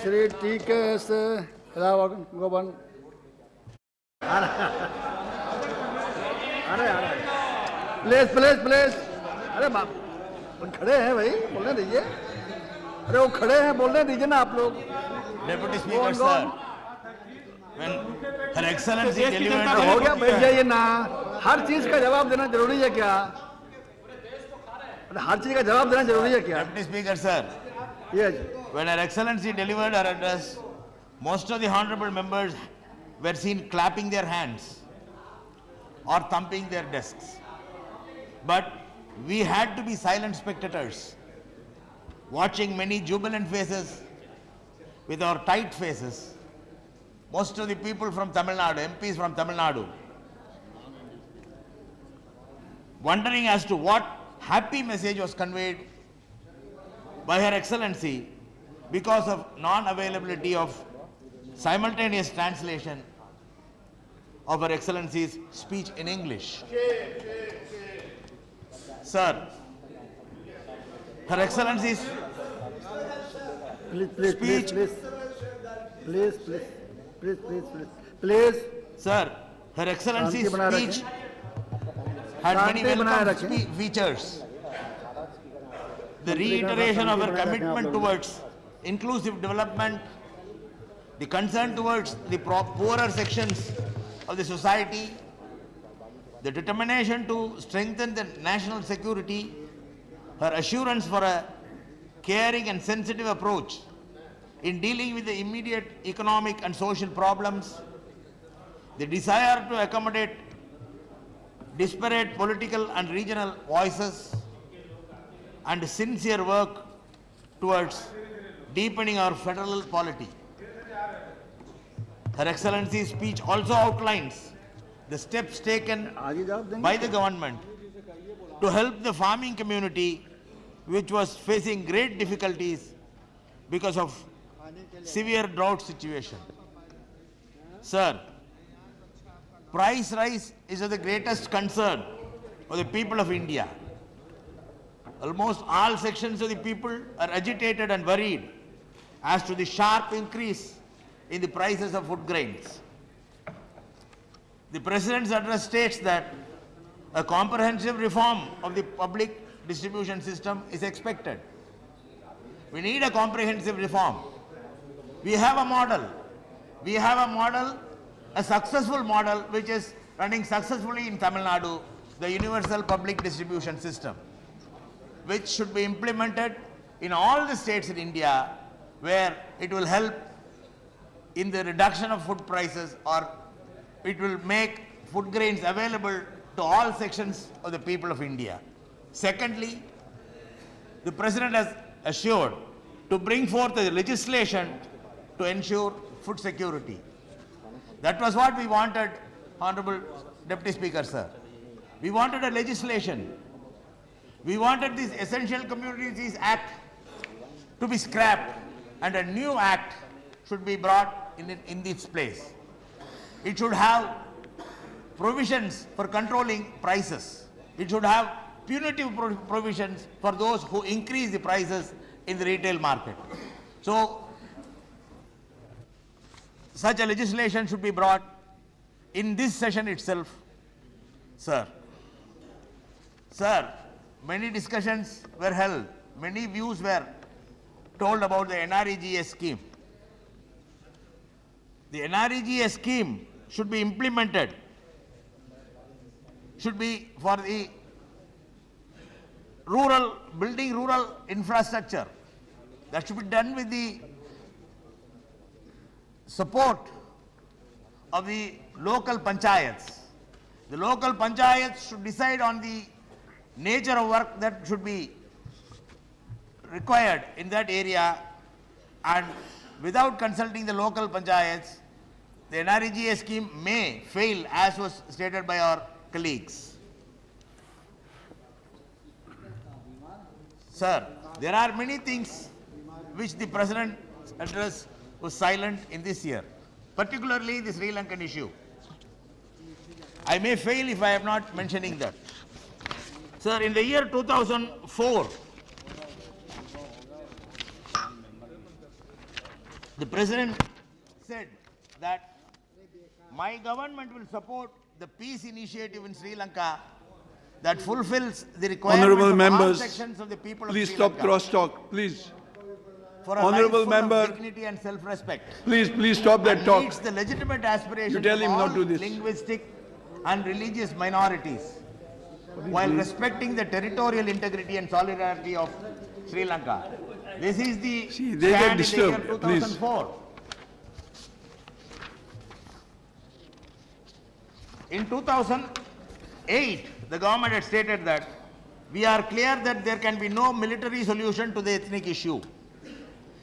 Shri T.K.S. Govan. Please अरे बाप खड़े हैं भाई, बोलने दीजिए। अरे वो खड़े हैं, बोलने दीजिए ना आप लोग। Deputy Speaker, sir, when Her Excellency delivered हो गया, बैठ जाइए ना। हर चीज का जवाब देना जरूरी है क्या? हर चीज का जवाब देना जरूरी है क्या? Deputy Speaker, sir, Yes. when Her Excellency delivered her address, most of the honorable members were seen clapping their hands or thumping their desks. But we had to be silent spectators, watching many jubilant faces with our tight faces. Most of the people from Tamil Nadu, MPs from Tamil Nadu, wondering as to what happy message was conveyed by Her Excellency because of non-availability of simultaneous translation of Her Excellency's speech in English. Sir, Her Excellency's Please. Sir, Her Excellency's speech had many welcome features. The reiteration of her commitment towards inclusive development, the concern towards the poorer sections of the society, the determination to strengthen the national security, her assurance for a caring and sensitive approach in dealing with the immediate economic and social problems, the desire to accommodate disparate political and regional voices, and sincere work towards deepening our federal polity. Her Excellency's speech also outlines the steps taken by the government to help the farming community, which was facing great difficulties because of severe drought situation. Sir, price rise is of the greatest concern of the people of India. Almost all sections of the people are agitated and worried as to the sharp increase in the prices of food grains. The President's address states that a comprehensive reform of the public distribution system is expected. We need a comprehensive reform. We have a model. We have a model, a successful model which is running successfully in Tamil Nadu, the universal public distribution system, which should be implemented in all the states in India, where it will help in the reduction of food prices, or it will make food grains available to all sections of the people of India. Secondly, the President has assured to bring forth a legislation to ensure food security. That was what we wanted, Honorable Deputy Speaker, sir. We wanted a legislation. We wanted this Essential Commodities Act to be scrapped and a new act should be brought in its place. It should have provisions for controlling prices. It should have punitive provisions for those who increase the prices in the retail market. So, such a legislation should be brought in this session itself, sir. Sir, many discussions were held, many views were told about the NREGA scheme. The NREGA scheme should be implemented, should be for the building rural infrastructure. That should be done with the support of the local panchayats. The local panchayats should decide on the nature of work that should be required in that area, and without consulting the local panchayats, the NREGA scheme may fail, as was stated by our colleagues. Sir, there are many things which the President's address was silent in this year, particularly the Sri Lankan issue. I may fail if I am not mentioning that. Sir, in the year 2004, the president said that my government will support the peace initiative in Sri Lanka that fulfills the requirements Honorable of all members, sections of the people please of Sri stop Lanka cross-talk, please. for a Honorable life full member, of dignity and self-respect. Please stop that And talk. meets the legitimate aspirations You tell him of all not to do this. linguistic and religious minorities, while respecting the territorial integrity and solidarity of Sri Lanka. This is the See, they get stand in the year disturbed, please. 2004. In 2008, the government had stated that we are clear that there can be no military solution to the ethnic issue.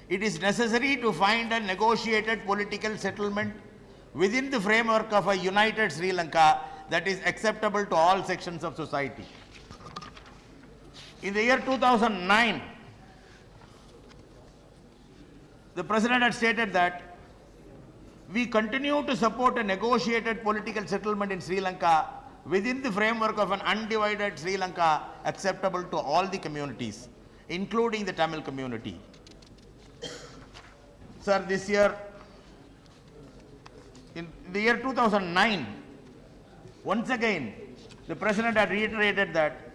It is necessary to find a negotiated political settlement within the framework of a united Sri Lanka that is acceptable to all sections of society. In the year 2009, the president had stated that we continue to support a negotiated political settlement in Sri Lanka within the framework of an undivided Sri Lanka acceptable to all the communities, including the Tamil community. Sir, this year, in the year 2009, once again, the president had reiterated that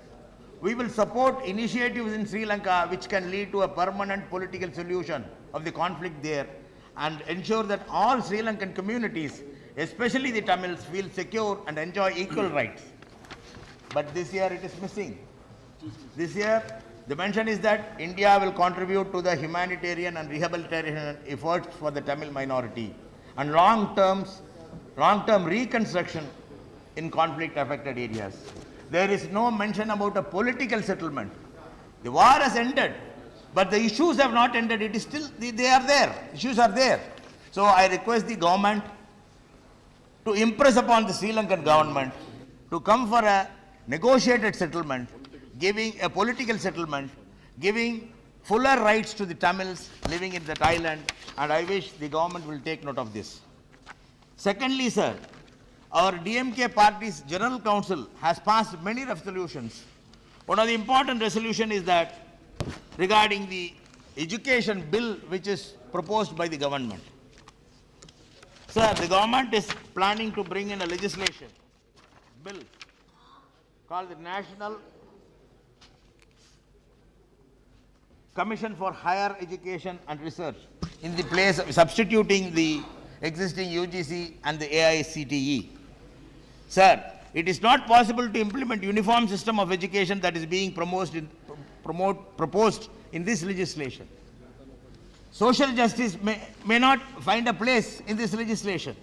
we will support initiatives in Sri Lanka which can lead to a permanent political solution of the conflict there and ensure that all Sri Lankan communities, especially the Tamils, feel secure and enjoy equal rights. But this year it is missing. This year, the mention is that India will contribute to the humanitarian and rehabilitation efforts for the Tamil minority and long-term reconstruction in conflict-affected areas. There is no mention about a political settlement. The war has ended, but the issues have not ended. It is still, they are there. Issues are there. So I request the government to impress upon the Sri Lankan government to come for a negotiated settlement, giving a political settlement, giving fuller rights to the Tamils living in that island, and I wish the government will take note of this. Secondly, sir, our DMK party's General Council has passed many resolutions. One of the important resolution is that regarding the education bill which is proposed by the government. Sir, the government is planning to bring in a legislation bill called the National Commission for Higher Education and Research in the place of substituting the existing UGC and the AICTE. Sir, it is not possible to implement uniform system of education that is being proposed in this legislation. Social justice may not find a place in this legislation.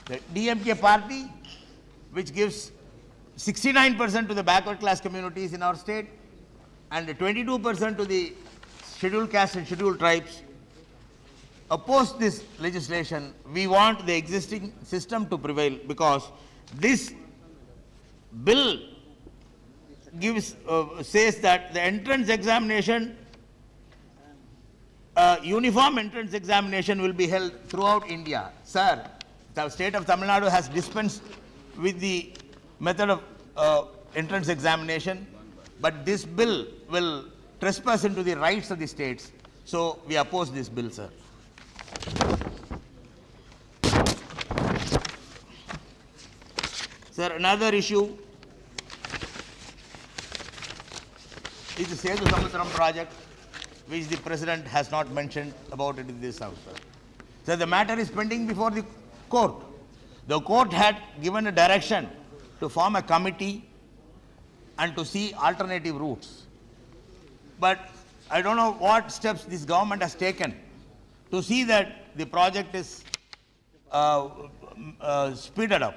The DMK party, which gives 69% to the backward class communities in our state and 22% to the scheduled caste and scheduled tribes, oppose this legislation. We want the existing system to prevail because this bill says that the entrance examination, uniform entrance examination will be held throughout India. Sir, the state of Tamil Nadu has dispensed with the method of entrance examination, but this bill will trespass into the rights of the states. So we oppose this bill, sir. Sir, another issue is the Sethu Samutram project, which the president has not mentioned about it in this house, sir. So the matter is pending before the court. The court had given a direction to form a committee and to see alternative routes. But I don't know what steps this government has taken to see that the project is speeded up.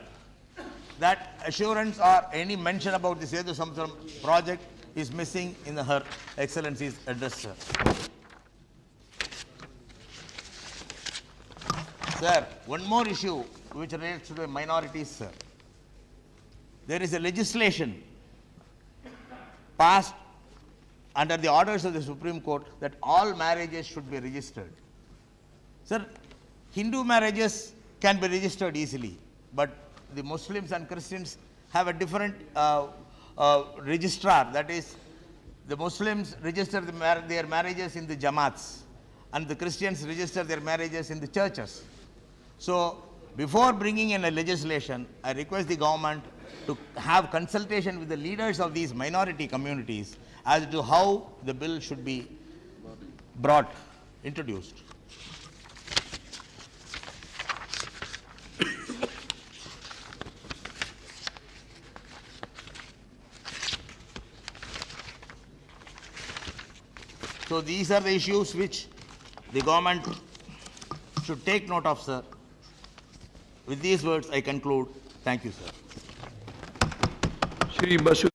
That assurance or any mention about the Sethu Samutram project is missing in Her Excellency's address, sir. Sir, one more issue which relates to the minorities, sir. There is a legislation passed under the orders of the Supreme Court that all marriages should be registered. Sir, Hindu marriages can be registered easily, but the Muslims and Christians have a different registrar. That is, the Muslims register their marriages in the Jamaats, and the Christians register their marriages in the churches. So, before bringing in a legislation, I request the government to have consultation with the leaders of these minority communities as to how the bill should be introduced. So these are the issues which the government should take note of, sir. With these words, I conclude. Thank you, sir. Shri Basu.